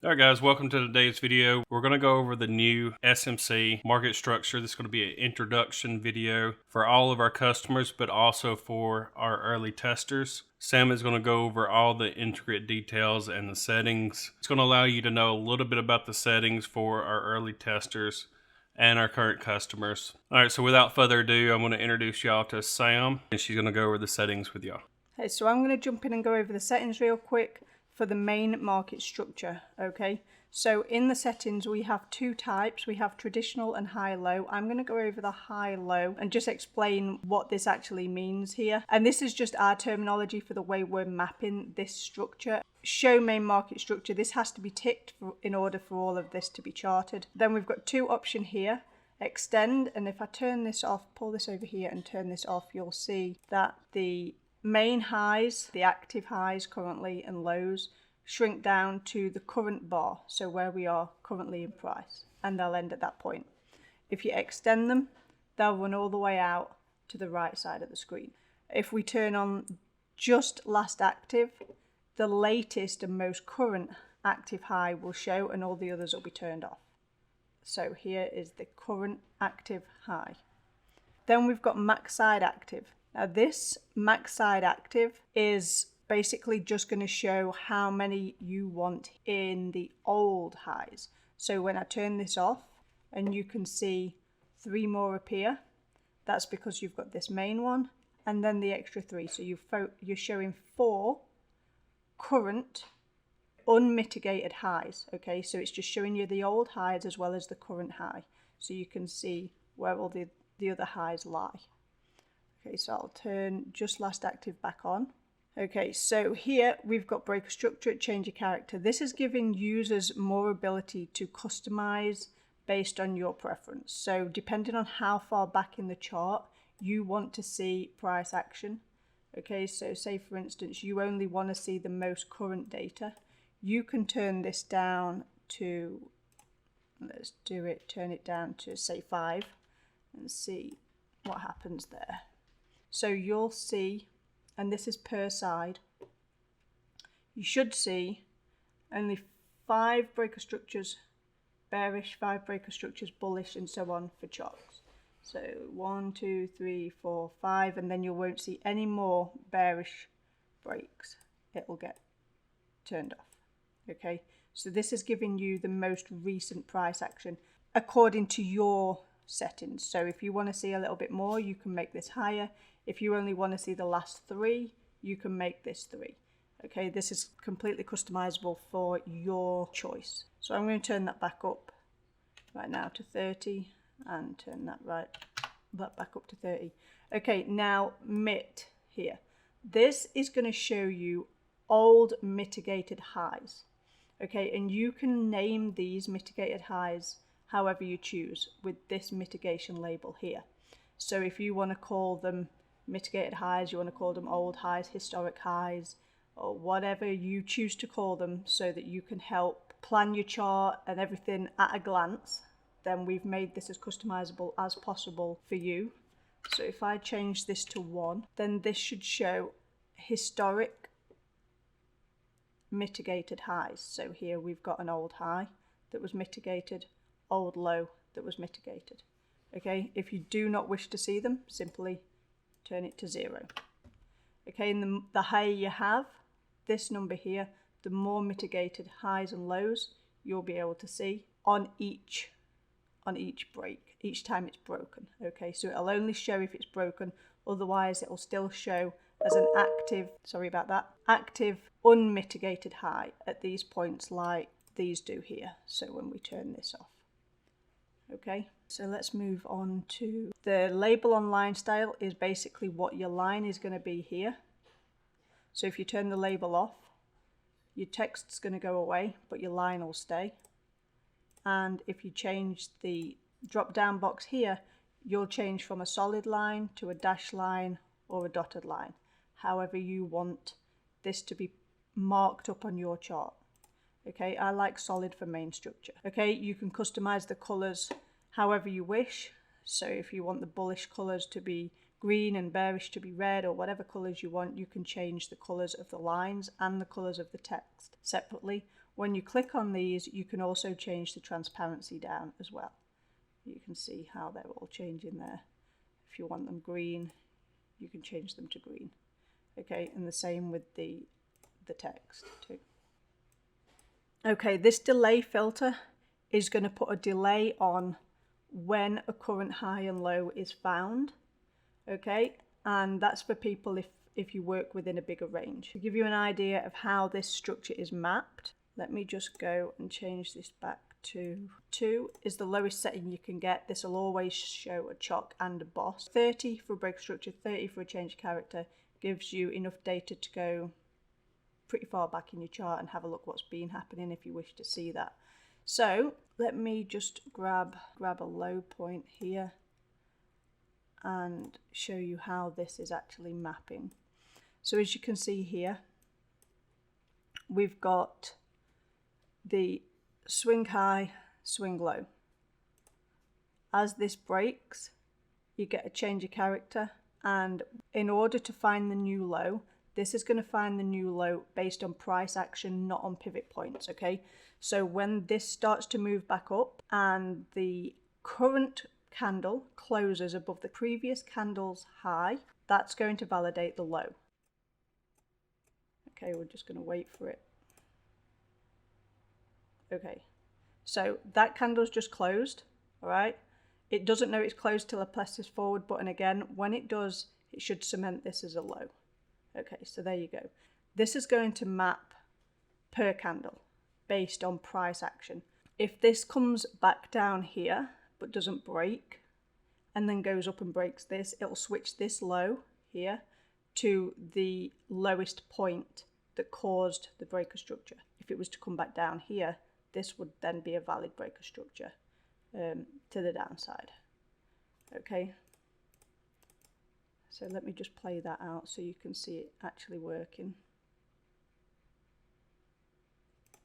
Alright guys, welcome to today's video. We're going to go over the new SMC market structure. This is going to be an introduction video for all of our customers, but also for our early testers. Sam is going to go over all the intricate details and the settings. It's going to allow you to know a little bit about the settings for our early testers and our current customers. Alright, so without further ado, I'm going to introduce y'all to Sam, and she's going to go over the settings with y'all. Okay, so I'm going to jump in and go over the settings real quick for the main market structure. Okay, so in the settings we have two types. We have traditional and high-low. I'm going to go over the high-low and just explain what this actually means here. And this is just our terminology for the way we're mapping this structure. Show main market structure. This has to be ticked in order for all of this to be charted. Then we've got two options here. Extend, and if I turn this off, pull this over here and turn this off, you'll see that the main highs, the active highs currently and lows, shrink down to the current bar, so where we are currently in price, and they'll end at that point. If you extend them, they'll run all the way out to the right side of the screen. If we turn on just last active, the latest and most current active high will show and all the others will be turned off. So here is the current active high. Then we've got max side active. Now this max side active is basically just going to show how many you want in the old highs. So when I turn this off and you can see 3 more appear, that's because you've got this main one and then the extra 3. So you're showing 4 current unmitigated highs. Okay, so it's just showing you the old highs as well as the current high. So you can see where all the other highs lie. Okay, so I'll turn just last active back on. Okay, so here we've got breaker structure, change your character. This is giving users more ability to customize based on your preference. So depending on how far back in the chart you want to see price action. Okay, so say for instance, you only want to see the most current data. You can turn this down to, let's do it, turn it down to say 5 and see what happens there. So you'll see, and this is per side, you should see only 5 breaker structures bearish, 5 breaker structures bullish, and so on for charts. So 1, 2, 3, 4, 5, and then you won't see any more bearish breaks. It will get turned off. Okay, so this is giving you the most recent price action according to your settings. So if you want to see a little bit more, you can make this higher. If you only want to see the last 3, you can make this 3. Okay, this is completely customizable for your choice. So I'm going to turn that back up right now to 30 and turn that back up to 30. Okay, now MIT here. This is going to show you old mitigated highs. Okay, and you can name these mitigated highs however you choose with this mitigation label here. So if you want to call them mitigated highs, you want to call them old highs, historic highs, or whatever you choose to call them so that you can help plan your chart and everything at a glance, then we've made this as customizable as possible for you. So if I change this to 1, then this should show historic mitigated highs. So here we've got an old high that was mitigated, old low that was mitigated. Okay, if you do not wish to see them, simply turn it to 0. Okay, and the higher you have this number here, the more mitigated highs and lows you'll be able to see on each break, each time it's broken. Okay, so it'll only show if it's broken, otherwise it'll still show as an active unmitigated high at these points like these do here. So when we turn this off. Okay, so let's move on to the label on line style is basically what your line is going to be here. So if you turn the label off, your text's going to go away, but your line will stay. And if you change the drop down box here, you'll change from a solid line to a dashed line or a dotted line, however you want this to be marked up on your chart. Okay, I like solid for main structure. Okay, you can customize the colors however you wish. So if you want the bullish colors to be green and bearish to be red, or whatever colors you want, you can change the colors of the lines and the colors of the text separately. When you click on these, you can also change the transparency down as well. You can see how they're all changing there. If you want them green, you can change them to green. Okay, and the same with the text too. Okay, this delay filter is going to put a delay on when a current high and low is found. Okay, and that's for people if you work within a bigger range. To give you an idea of how this structure is mapped, let me just go and change this back to 2 is the lowest setting you can get. This will always show a chock and a boss. 30 for a break structure, 30 for a change character gives you enough data to go pretty far back in your chart and have a look what's been happening if you wish to see that. So let me just grab a low point here and show you how this is actually mapping. So as you can see here, we've got the swing high, swing low. As this breaks, you get a change of character, and in order to find the new low, this is going to find the new low based on price action, not on pivot points, okay? So when this starts to move back up and the current candle closes above the previous candle's high, that's going to validate the low. Okay, we're just going to wait for it. Okay, so that candle's just closed, all right? It doesn't know it's closed till I press this forward button again. When it does, it should cement this as a low. Okay, so there you go. This is going to map per candle based on price action. If this comes back down here, but doesn't break, and then goes up and breaks this, it'll switch this low here to the lowest point that caused the breaker structure. If it was to come back down here, this would then be a valid breaker structure to the downside. Okay, so let me just play that out so you can see it actually working.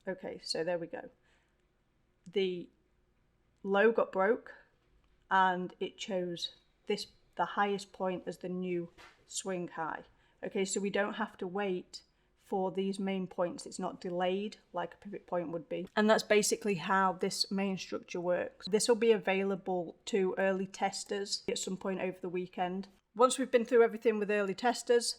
Okay, so there we go. The low got broke and it chose the highest point as the new swing high. Okay, so we don't have to wait for these main points. It's not delayed like a pivot point would be. And that's basically how this main structure works. This will be available to early testers at some point over the weekend. Once we've been through everything with early testers,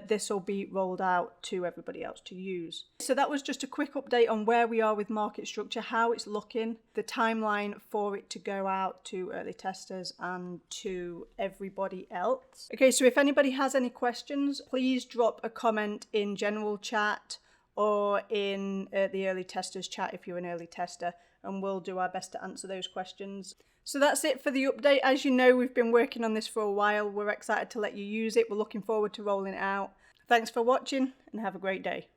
this will be rolled out to everybody else to use. So that was just a quick update on where we are with market structure, how it's looking, the timeline for it to go out to early testers and to everybody else. Okay, so if anybody has any questions, please drop a comment in general chat or in the early testers chat if you're an early tester, and we'll do our best to answer those questions. So that's it for the update. As you know, we've been working on this for a while. We're excited to let you use it. We're looking forward to rolling it out. Thanks for watching and have a great day.